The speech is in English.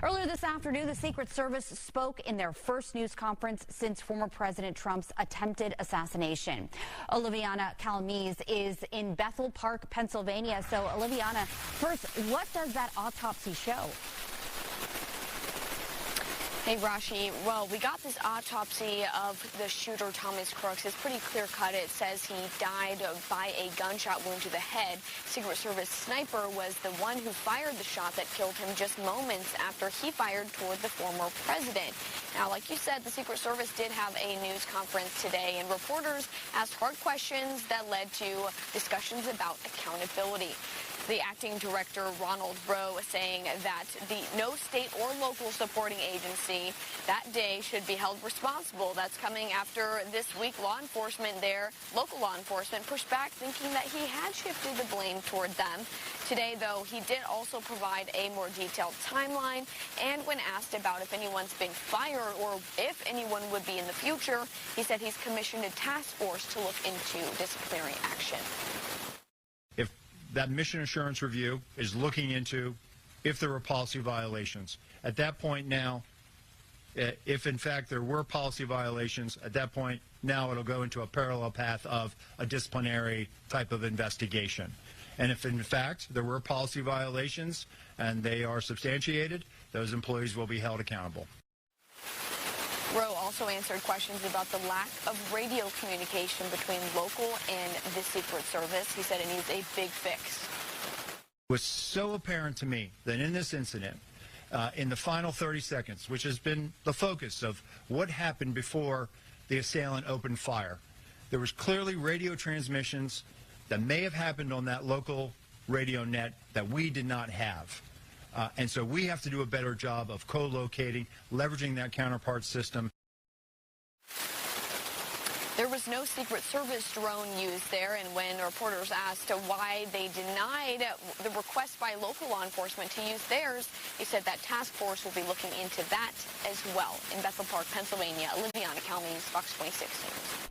Earlier this afternoon, the Secret Service spoke in their first news conference since former President Trump's attempted assassination. Olivianna Calmes is in Bethel Park, Pennsylvania. So, Olivianna, first, what does that autopsy show? Hey, Rashi. Well, we got this autopsy of the shooter, Thomas Crooks. It's pretty clear-cut. It says he died by a gunshot wound to the head. Secret Service sniper was the one who fired the shot that killed him just moments after he fired toward the former president. Now, like you said, the Secret Service did have a news conference today, and reporters asked hard questions that led to discussions about accountability. The acting director, Ronald Rowe, saying that no state or local supporting agency that day should be held responsible. That's coming after this week local law enforcement pushed back, thinking that he had shifted the blame toward them. Today, though, he did also provide a more detailed timeline, and when asked about if anyone's been fired or if anyone would be in the future, he said he's commissioned a task force to look into disciplinary action. If that mission assurance review is looking into if there were policy violations. At that point now, if in fact there were policy violations, at that point now it'll go into a parallel path of a disciplinary type of investigation. And if in fact there were policy violations and they are substantiated, those employees will be held accountable. Rowe also answered questions about the lack of radio communication between local and the Secret Service. He said it needs a big fix. It was so apparent to me that in this incident, in the final 30 seconds, which has been the focus of what happened before the assailant opened fire, there was clearly radio transmissions that may have happened on that local radio net that we did not have. And so we have to do a better job of co-locating, leveraging that counterpart system. There was no Secret Service drone used there, and when reporters asked why they denied the request by local law enforcement to use theirs, he said that task force will be looking into that as well. In Bethel Park, Pennsylvania, Olivianna Calmes, Fox 26 News.